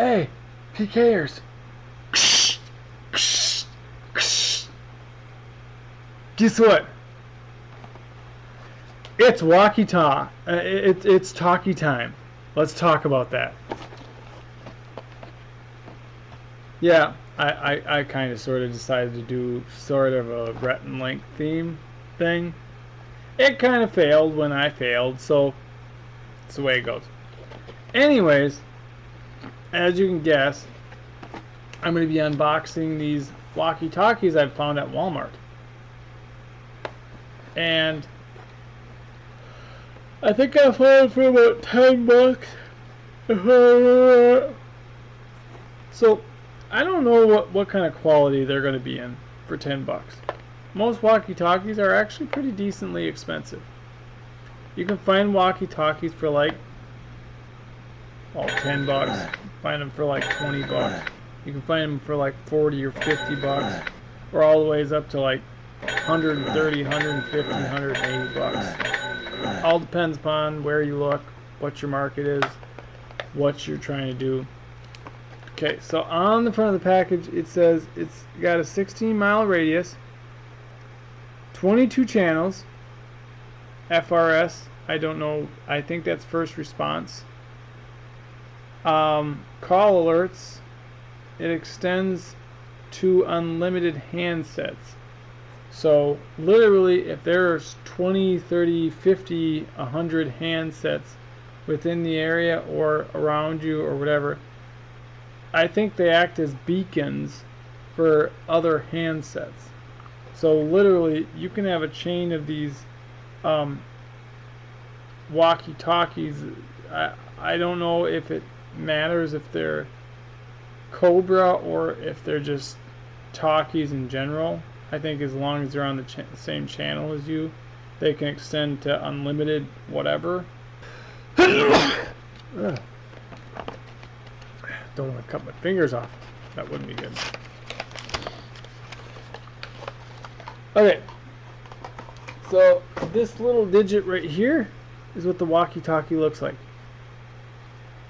Hey, PKers. Guess what? It's walkie talk. It's talkie time. Let's talk about that. Yeah, I kind of sort of decided to do sort of a Rhett and Link theme thing. It kind of failed when I failed, so it's the way it goes. Anyways, as you can guess, I'm going to be unboxing these Walkie Talkies I found at Walmart. And I think I found them for about 10 bucks. So I don't know what kind of quality they're going to be in for 10 bucks. Most walkie talkies are actually pretty decently expensive. You can find walkie talkies for like 10 bucks. Find them for like 20 bucks. You can find them for like 40 or 50 bucks, or all the ways up to like 130, 150, 180 bucks. All depends upon where you look, what your market is, what you're trying to do. Okay, so on the front of the package it says it's got a 16-mile radius, 22 channels, FRS, I don't know, I think that's first response. Call alerts, it extends to unlimited handsets. So literally if there's 20, 30, 50, 100 handsets within the area or around you or whatever, I think they act as beacons for other handsets. So literally you can have a chain of these walkie-talkies. I don't know if it matters if they're Cobra or if they're just talkies in general. I think as long as they're on the same channel as you, they can extend to unlimited whatever. Don't want to cut my fingers off. That wouldn't be good. Okay. So this little digit right here is what the walkie-talkie looks like.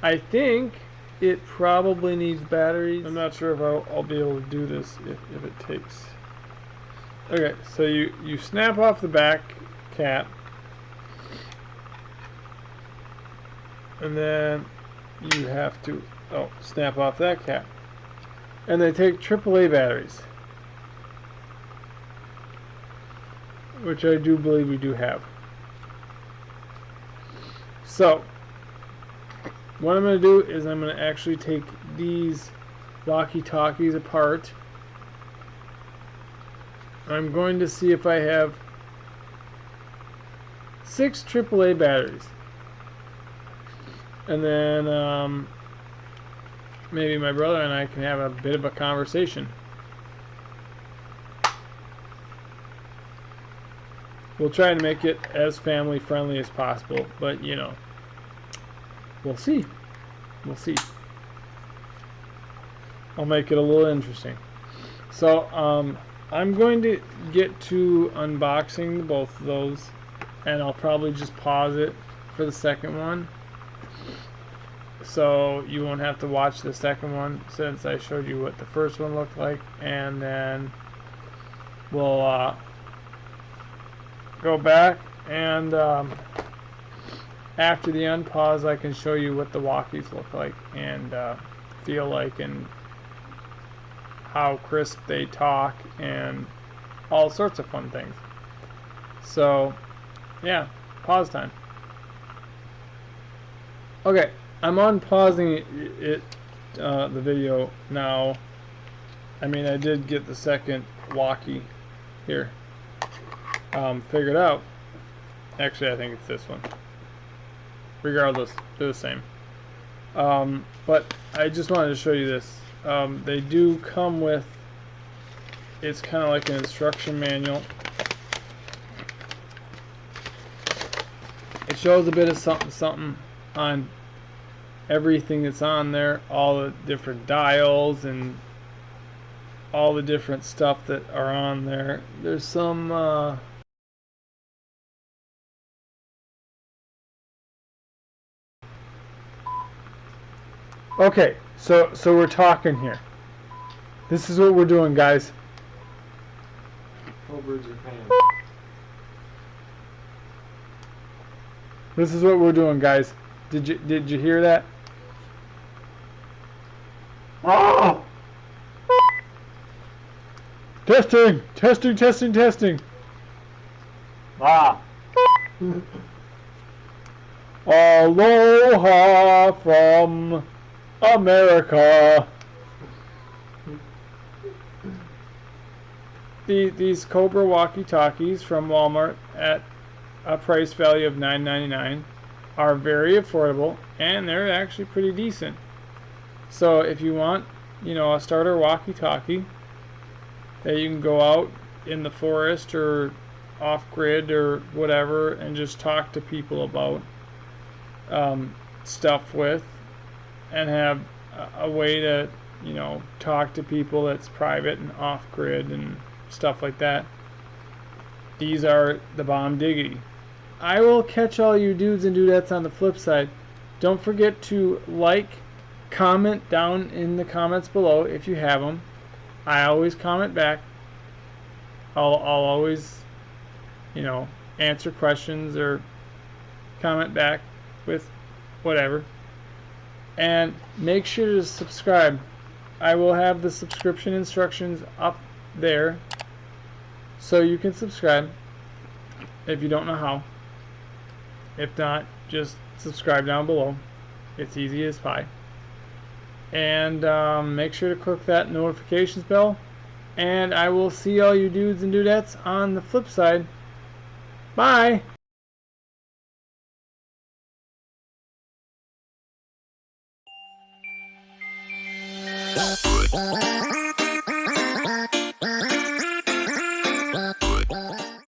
I think it probably needs batteries. I'm not sure if I'll be able to do this if it takes. Okay, so you snap off the back cap, and then you have to snap off that cap, and they take AAA batteries, which I do believe we do have. So what I'm going to do is I'm going to actually take these walkie-talkies apart. I'm going to see if I have 6 AAA batteries, and then maybe my brother and I can have a bit of a conversation. We'll try to make it as family friendly as possible, but you know, we'll see. We'll see. I'll make it a little interesting. So I'm going to get to unboxing both of those, and I'll probably just pause it for the second one, so you won't have to watch the second one since I showed you what the first one looked like, and then we'll go back and after the unpause I can show you what the walkies look like and feel like and how crisp they talk and all sorts of fun things. So yeah, pause time. Okay, I'm unpausing the video now. I mean, I did get the second walkie here figured out. Actually, I think it's this one. Regardless, they're the same. But I just wanted to show you this. They do come with, it's kind of like an instruction manual. It shows a bit of something on everything that's on there, all the different dials and all the different stuff that are on there. There's some okay, So we're talking here. This is what we're doing, guys. Cobra Japan. This is what we're doing, guys. Did you hear that? Oh! Testing, testing, testing, testing. Ah! Aloha from America. These Cobra Walkie Talkies from Walmart at a price value of $9.99 are very affordable, and they're actually pretty decent. So if you want, you know, a starter walkie-talkie that you can go out in the forest or off-grid or whatever and just talk to people about stuff with, and have a way to, you know, talk to people that's private and off-grid and stuff like that, these are the bomb diggity. I will catch all you dudes and dudettes on the flip side. Don't forget to like, comment down in the comments below if you have them. I always comment back. I'll always, you know, answer questions or comment back with whatever. And make sure to subscribe. I will have the subscription instructions up there so you can subscribe if you don't know how. If not, just subscribe down below. It's easy as pie. And make sure to click that notifications bell. And I will see all you dudes and dudettes on the flip side. Bye! Bye.